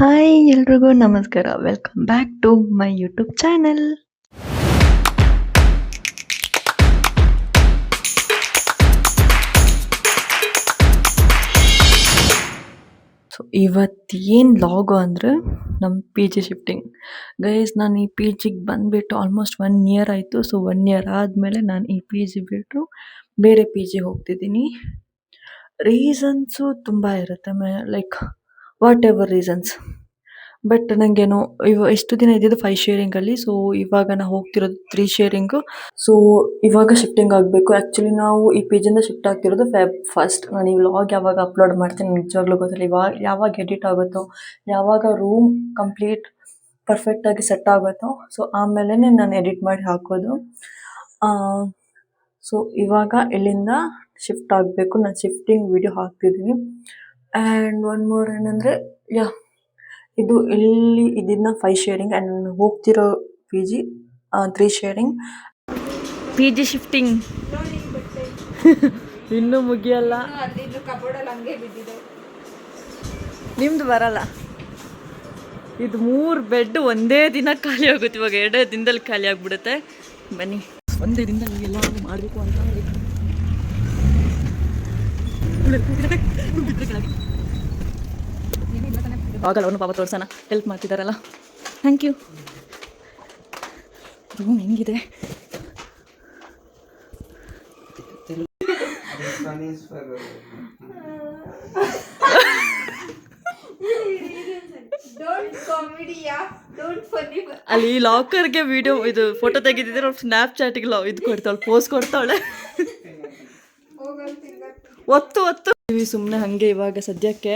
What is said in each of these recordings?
Hi ಎಲ್ರಿಗೂ ನಮಸ್ಕಾರ. Welcome back to my YouTube channel. So ಇವತ್ತೇನು ಲಾಗು ಅಂದರೆ ನಮ್ಮ ಪಿ ಜಿ ಶಿಫ್ಟಿಂಗ್. ಗೈಸ್, ನಾನು ಈ ಪಿ ಜಿಗೆ ಬಂದುಬಿಟ್ಟು ಆಲ್ಮೋಸ್ಟ್ 1 ಇಯರ್ ಆಯಿತು. ಸೊ 1 ಇಯರ್ ಆದಮೇಲೆ ನಾನು ಈ ಪಿ ಜಿ ಬಿಟ್ಟು ಬೇರೆ ಪಿ ಜಿಗೆ ಹೋಗ್ತಿದ್ದೀನಿ. ರೀಸನ್ಸು ತುಂಬ ಇರುತ್ತೆ, like what ever reasons. But ನನಗೇನೋ ಎಷ್ಟು ದಿನ ಇದ್ದಿದ್ದು 5 ಶೇರಿಂಗಲ್ಲಿ. ಸೊ ಇವಾಗ ನಾವು ಹೋಗ್ತಿರೋದು 3 ಶೇರಿಂಗು. ಸೊ ಇವಾಗ ಶಿಫ್ಟಿಂಗ್ ಆಗಬೇಕು. ಆ್ಯಕ್ಚುಲಿ ನಾವು ಈ ಪಿ ಜಿಯಿಂದ ಶಿಫ್ಟ್ ಆಗ್ತಿರೋದು Feb 1st. ನಾನು ಈ ವ್ಲಾಗ್ ಯಾವಾಗ ಅಪ್ಲೋಡ್ ಮಾಡ್ತೀನಿ ನಿಜವಾಗ್ಲೂ ಗೊತ್ತಿಲ್ಲ. ಯಾವಾಗ ಎಡಿಟ್ ಆಗುತ್ತೋ, ಯಾವಾಗ ರೂಮ್ ಕಂಪ್ಲೀಟ್ ಪರ್ಫೆಕ್ಟಾಗಿ ಸೆಟ್ ಆಗುತ್ತೋ, ಸೊ ಆಮೇಲೆ ನಾನು ಎಡಿಟ್ ಮಾಡಿ ಹಾಕೋದು. ಸೊ ಇವಾಗ ಇಲ್ಲಿಂದ ಶಿಫ್ಟ್ ಆಗಬೇಕು. ನಾನು ಶಿಫ್ಟಿಂಗ್ ವಿಡಿಯೋ ಹಾಕ್ತಿದ್ದೀನಿ. ಆ್ಯಂಡ್ ಒನ್ ಮೋರ್ ಏನಂದರೆ, ಇದು ಇಲ್ಲಿ ಇದನ್ನ 5 ಶೇರಿಂಗ್ ಆ್ಯಂಡ್ ನಾನು ಹೋಗ್ತಿರೋ P G 3 sharing. P G shifting ಇನ್ನೂ ಮುಗಿಯಲ್ಲ. ನಿಮ್ದು ಬರಲ್ಲ. ಇದು 3 ಬೆಡ್ ಒಂದೇ ದಿನ ಖಾಲಿ ಆಗುತ್ತೆ. ಇವಾಗ 2 ದಿನದಲ್ಲಿ ಖಾಲಿ ಆಗಿಬಿಡುತ್ತೆ. ಬನ್ನಿ, ಒಂದೇ ದಿನದಲ್ಲಿ ಎಲ್ಲ ಮಾಡಬೇಕು ಅಂತ ಆಗಲ್ಲ. ಅವನು ಪಾಪ ತೋರ್ಸೋಣ, ಹೆಲ್ಪ್ ಮಾಡ್ತಿದ್ದಾರಲ್ಲ, ಥ್ಯಾಂಕ್ ಯು. ರೂಮ್ ಹೆಂಗಿದೆ? ಅಲ್ಲಿ ಲಾಕರ್ಗೆ ವಿಡಿಯೋ ಇದು ಫೋಟೋ ತೆಗಿತಿದ್ರೆ ಅವ್ರು ಸ್ನ್ಯಾಪ್ ಚಾಟಿಗೆ ಇದು ಕೊಡ್ತಾವಳೆ, ಪೋಸ್ ಕೊಡ್ತಾವಳೆ. ಒತ್ತು ಸುಮ್ಮನೆ ಹಾಗೆ ಇವಾಗ ಸದ್ಯಕ್ಕೆ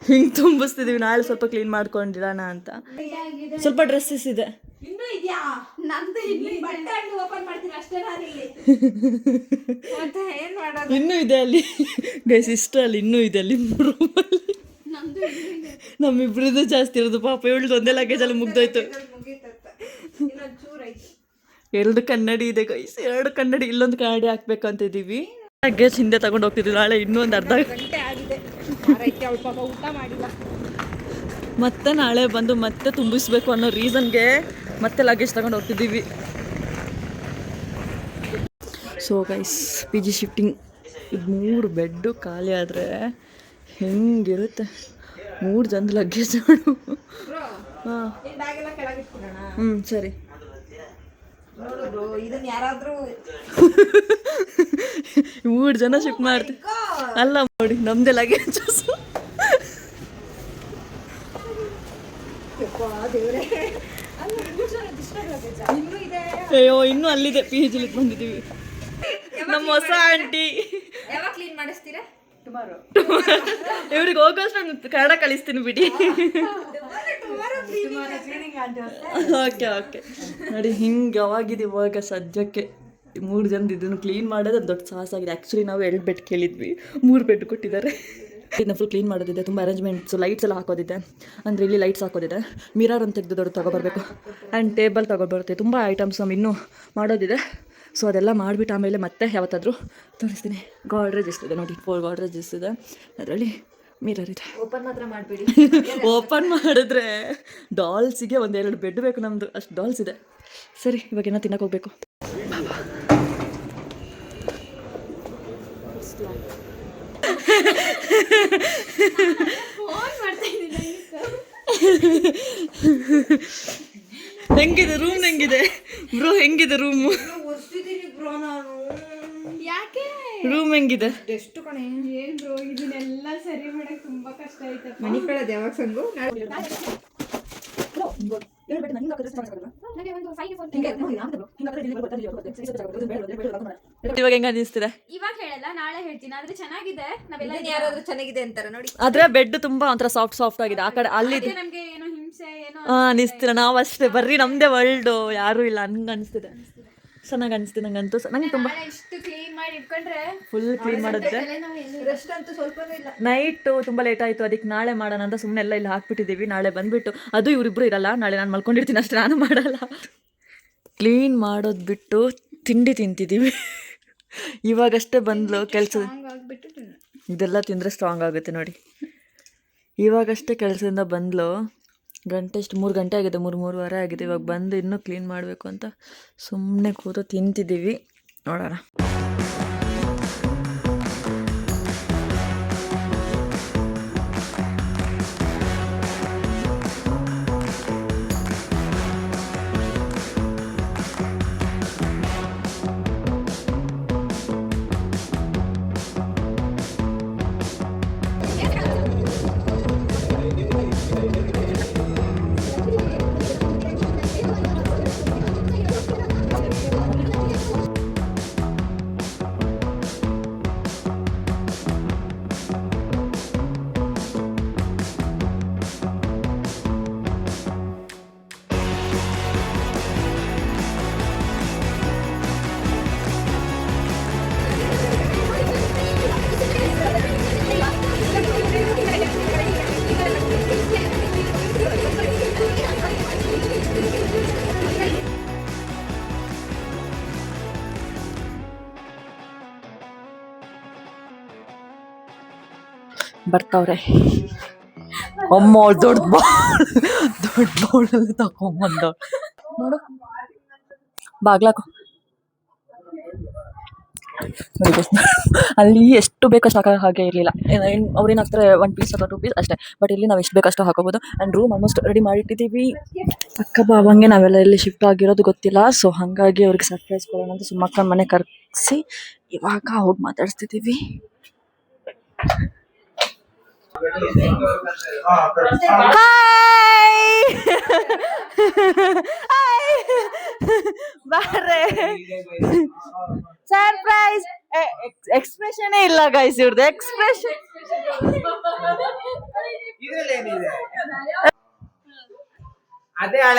ಹಿಂಗೆ ತುಂಬಿಸ್ತಿದ್ದೀವಿ. ನಾಳೆ ಸ್ವಲ್ಪ ಕ್ಲೀನ್ ಮಾಡ್ಕೊಂಡಿರೋಣ ಅಂತ. ಸ್ವಲ್ಪ ಡ್ರೆಸ್ಸಸ್ ಇದೆ. ಇನ್ನೂ ಇದೆ ಅಲ್ಲಿ ಗೈಸ್, ಇಷ್ಟ ಅಲ್ಲಿ ಇನ್ನೂ ಇದೆ ಅಲ್ಲಿ ರೂಮಲ್ಲಿ. ನಮ್ಮಿಬ್ರದ್ದು ಜಾಸ್ತಿ ಇರೋದು ಪಾಪ. ಇವಳ್ದು ಒಂದೇ ಲಗೇಜಲ್ಲಿ ಮುಗ್ದೋಯ್ತು. 2 ಕನ್ನಡಿ ಇದೆ ಗೈಸ್, 2 ಕನ್ನಡಿ. ಇಲ್ಲೊಂದು ಕನ್ನಡಿ ಹಾಕ್ಬೇಕು ಅಂತ ಇದ್ದೀವಿ. ಲಗೇಜ್ ಹಿಂದೆ ತಗೊಂಡು ಹೋಗ್ತಿದ್ವಿ. ನಾಳೆ ಇನ್ನೂ ಒಂದು ಅರ್ಧ ಗಂಟೆ ಆಗಿದೆ. ಮತ್ತೆ ನಾಳೆ ಬಂದು ಮತ್ತೆ ತುಂಬಿಸ್ಬೇಕು ಅನ್ನೋ ರೀಸನ್ಗೆ ಮತ್ತೆ ಲಗೇಜ್ ತಗೊಂಡು ಹೋಗ್ತಿದ್ದೀವಿ. So guys, P G shifting. ಇದು 3 ಬೆಡ್ಡು ಖಾಲಿ ಆದರೆ ಹೆಂಗಿರುತ್ತೆ? 3 ಜನದ ಲಗೇಜ್ ಮಾಡು. ಹಾಂ ಸರಿ. 3 ಜನ ಶಿಫ್ಟ್ ಮಾಡ್ತೀವಿ ಅಲ್ಲ. ನೋಡಿ ನಮ್ದೇ ಲಗೇಜ್. ಅಯ್ಯೋ, ಇನ್ನೂ ಅಲ್ಲಿದೆ. ಪಿ ಜಿಲಿ ಬಂದಿದ್ದೀವಿ. ನಮ್ಮ ಹೊಸ ಆಂಟಿ ಕ್ಲೀನ್ ಮಾಡಿಸ್ತೀರಾ? ಇವ್ರಿಗೆ ಹೋಗೋಷ್ಟು ನಾನು ಕನ್ನಡ ಕಳಿಸ್ತೀನಿ ಬಿಡಿ. ಓಕೆ ನೋಡಿ, ಹಿಂಗೆ ಅವಾಗಿದ್ದು ಇವಾಗ ಸದ್ಯಕ್ಕೆ 3 ಜನದ ಇದನ್ನು ಕ್ಲೀನ್ ಮಾಡೋದು ದೊಡ್ಡ ಸಾಹಸ ಆಗಿದೆ. ಆ್ಯಕ್ಚುಲಿ ನಾವು 2 ಬೆಡ್ ಕೇಳಿದ್ವಿ, 3 ಬೆಡ್ ಕೊಟ್ಟಿದ್ದಾರೆ. ಇದನ್ನ ಫುಲ್ ಕ್ಲೀನ್ ಮಾಡೋದಿದೆ, ತುಂಬ ಅರೇಂಜ್ಮೆಂಟ್ಸು, ಲೈಟ್ಸ್ ಎಲ್ಲ ಹಾಕೋದಿದೆ. ಅಂದರೆ ಇಲ್ಲಿ ಲೈಟ್ಸ್ ಹಾಕೋದಿದೆ, ಮಿರರ್ ಅಂತ ತೆಗೆದು ದೊಡ್ಡ ತೊಗೊಬರ್ಬೇಕು, ಆ್ಯಂಡ್ ಟೇಬಲ್ ತೊಗೊಬರುತ್ತೆ. ತುಂಬ ಐಟಮ್ಸ್ ಇನ್ನೂ ಮಾಡೋದಿದೆ. ಸೊ ಅದೆಲ್ಲ ಮಾಡಿಬಿಟ್ಟು ಆಮೇಲೆ ಮತ್ತೆ ಯಾವತ್ತಾದರೂ ತೋರಿಸ್ತೀನಿ. ಗಾಡ್ರೇಜ್ ಎಷ್ಟಿದೆ ನೋಡಿ, 4 ಗಾಡ್ರೇಜ್ ಎಷ್ಟಿದೆ. ಅದರಲ್ಲಿ ಮಿರರ್ ಇದೆ. ಓಪನ್ ಮಾತ್ರ ಮಾಡಬೇಡಿ. ಓಪನ್ ಮಾಡಿದ್ರೆ ಡಾಲ್ಸಿಗೆ 1-2 ಬೆಡ್ ಬೇಕು ನಮ್ಮದು, ಅಷ್ಟು ಡಾಲ್ಸ್ ಇದೆ. ಸರಿ, ಇವಾಗ ಏನೋ ತಿನ್ನಕ್ಕೆ ಹೋಗ್ಬೇಕು. ಹೆಂಗಿದೆ ರೂಮ್? ಹೆಂಗಿದೆ ಬ್ರೋ? ಹೆಂಗಿದೆ ರೂಮು? ಯಾಕೆ ರೂಮ್ ಹೆಂಗಿದೆ? ಎಷ್ಟು ಕಣೆ? ಏನ್ ಬ್ರೋ, ಇದನ್ನೆಲ್ಲ ಸರಿ ಮಾಡಕ್ ತುಂಬಾ ಕಷ್ಟ ಆಯ್ತು. ಮನಿ ಕಳದ ಯಾವಾಗ ಸಂಗು? ಇವಾಗ ಹೆಂಗ ಅನಿಸ್ತಿದೆ? ಇವಾಗ ಹೇಳಲ್ಲ, ನಾಳೆ ಹೇಳ್ತೀನಿ. ಆದ್ರೆ ಚೆನ್ನಾಗಿದೆ. ನಾವೆಲ್ಲ ಯಾರಾದ್ರೂ ಚೆನ್ನಾಗಿದೆ ಅಂತಾರ ನೋಡಿ. ಆದ್ರೆ ಬೆಡ್ ತುಂಬಾ ಒಂಥರ ಸಾಫ್ಟ್ ಆಗಿದೆ. ಆ ಕಡೆ ಅಲ್ಲಿ ನಮ್ಗೆ ಏನೋ ಹಿಂಸೆ ಏನೋ ಅನಿಸ್ತಿರ. ನಾವು ಅಷ್ಟೇ, ಬರ್ರಿ ನಮ್ದೇ ವರ್ಲ್ಡು, ಯಾರು ಇಲ್ಲ ಹಂಗ ಅನಿಸ್ತಿದೆ. ಚೆನ್ನಾಗಿ ಅನಿಸ್ತಿದೆ ನಂಗಂತೂ. ನಂಗೆ ತುಂಬ ಇಷ್ಟು ಕ್ಲೀನ್ ಮಾಡಿ ಇಟ್ಕೊಂಡ್ರೆ ಫುಲ್ ಕ್ಲೀನ್ ಮಾಡಿದ್ರೆ. ರೆಸ್ಟ್ ಅಂತೂ ಸ್ವಲ್ಪನೂ ಇಲ್ಲ. ನೈಟು ತುಂಬ ಲೇಟ್ ಆಯಿತು, ಅದಕ್ಕೆ ನಾಳೆ ಮಾಡೋಣ ಅಂತ ಸುಮ್ಮನೆ ಎಲ್ಲ ಇಲ್ಲಿ ಹಾಕ್ಬಿಟ್ಟಿದ್ದೀವಿ. ನಾಳೆ ಬಂದುಬಿಟ್ಟು ಅದು ಇವರಿಬ್ಬರು ಇರಲ್ಲ, ನಾಳೆ ನಾನು ಮಲ್ಕೊಂಡಿರ್ತೀನಿ ಅಷ್ಟೇ, ನಾನು ಮಾಡಲ್ಲ. ಕ್ಲೀನ್ ಮಾಡೋದು ಬಿಟ್ಟು ತಿಂಡಿ ತಿಂತಿದ್ದೀವಿ. ಇವಾಗಷ್ಟೇ ಬಂದ್ಲು ಕೆಲಸ. ಇದೆಲ್ಲ ತಿಂದರೆ ಸ್ಟ್ರಾಂಗ್ ಆಗುತ್ತೆ ನೋಡಿ. ಇವಾಗಷ್ಟೇ ಕೆಲಸದಿಂದ ಬಂದ್ಲು. ಗಂಟೆ ಎಷ್ಟು 3 ಗಂಟೆ ಆಗಿದೆ, 3:30 ಆಗಿದೆ. ಇವಾಗ ಬಂದು ಇನ್ನೂ ಕ್ಲೀನ್ ಮಾಡಬೇಕು ಅಂತ ಸುಮ್ಮನೆ ಕೂತು ತಿಂತಿದ್ದೀವಿ. ನೋಡೋಣ. ಬರ್ತಾವ್ರೆ ಅಮ್ಮ. ದೊಡ್ಡ ಬೌಲಲ್ಲಿ ತಗೊಂಬಂದ ನೋಡು. ಬಾಗ್ಲಾಕು ಅಲ್ಲಿ ಎಷ್ಟು ಬೇಕಷ್ಟು ಹಾಕೋ ಹಾಗೆ ಇರಲಿಲ್ಲ. ಅವ್ರೇನು ಹಾಕ್ತಾರೆ 1 ಪೀಸ್ ಅಥವಾ 2 ಪೀಸ್ ಅಷ್ಟೇ. ಬಟ್ ಇಲ್ಲಿ ನಾವು ಎಷ್ಟು ಬೇಕಷ್ಟು ಹಾಕೋಬೋದು. ಆ್ಯಂಡ್ ರೂಮ್ ಆಲ್ಮೋಸ್ಟ್ ರೆಡಿ ಮಾಡಿಟ್ಟಿದ್ದೀವಿ. ಅಕ್ಕ ಬಾವಂಗೆ ನಾವೆಲ್ಲ ಎಲ್ಲಿ ಶಿಫ್ಟ್ ಆಗಿರೋದು ಗೊತ್ತಿಲ್ಲ. ಸೊ ಹಾಗಾಗಿ ಅವ್ರಿಗೆ ಸರ್ಪ್ರೈಸ್ ಕೊಡೋಣ ಅಂತ ಸುಮ್ಮಕ್ಕ ಮನೆ ಕರೆಸಿ ಇವಾಗ ಹೋಗಿ ಮಾತಾಡ್ಸ್ತಿದ್ದೀವಿ. ಹಾಯ್ ಬಾರೆ ಸರ್ಪ್ರೈಸ್. ಎಕ್ಸ್ಪ್ರೆಷನ್ ಇಲ್ಲ ಗೈಸ್, ಇವ್ರದ್ದು ಎಕ್ಸ್ಪ್ರೆಷನ್.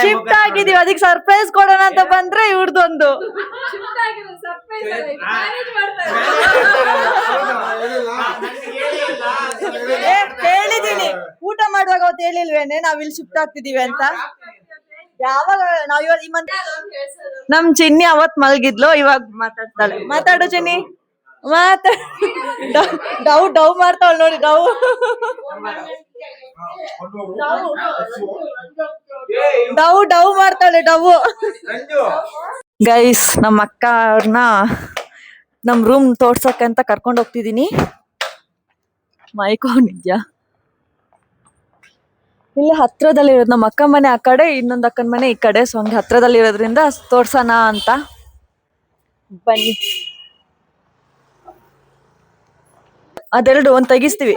ಶಿಫ್ಟ್ ಆಗಿದೀವಿ, ಅದಕ್ಕೆ ಸರ್ಪ್ರೈಸ್ ಕೊಡೋಣ ಅಂತ ಬಂದ್ರೆ ಇವ್ರದೊಂದು ಹೇಳಿದೀನಿ. ಊಟ ಮಾಡುವಾಗ ಅವತ್ತು ಹೇಳಿಲ್ವೇನೆ ನಾವ್ ಇಲ್ಲಿ ಶಿಫ್ಟ್ ಆಗ್ತಿದೀವಿ ಅಂತ. ಯಾವಾಗ ನಾವ್ ಇವಾಗ ಈ ಮಂತ್ ನಮ್ ಚಿನ್ನಿ ಅವತ್ ಮಲ್ಗಿದ್ಲು, ಇವಾಗ ಮಾತಾಡ್ತಾಳೆ. ಮಾತಾಡು ಚಿನ್ನಿ, ಡೌ ಮಾಡ್ತಾವಳು ನೋಡಿ. ಡೌ ಮಾಡ್ತಾಳೆ. ಗೈಸ್, ನಮ್ಮ ಅಕ್ಕ ಅವ್ರನ್ನ ನಮ್ ರೂಮ್ ತೋರ್ಸಕ್ಕಂತ ಕರ್ಕೊಂಡ್ ಹೋಗ್ತಿದೀನಿ. ಮೈಕೋ ನಿಜ ಇಲ್ಲಿ ಹತ್ರದಲ್ಲಿ ಇರೋದು. ನಮ್ಮ ಅಕ್ಕ ಮನೆ ಆ ಕಡೆ, ಇನ್ನೊಂದು ಅಕ್ಕನ ಮನೆ ಈ ಕಡೆ. ಸೊ ಹಂಗೆ ಹತ್ರದಲ್ಲಿ ಇರೋದ್ರಿಂದ ತೋರ್ಸೋಣ ಅಂತ ಬನ್ನಿ. ಅದೆರಡು ಒಂದ್ ತೆಗಿಸ್ತೀವಿ.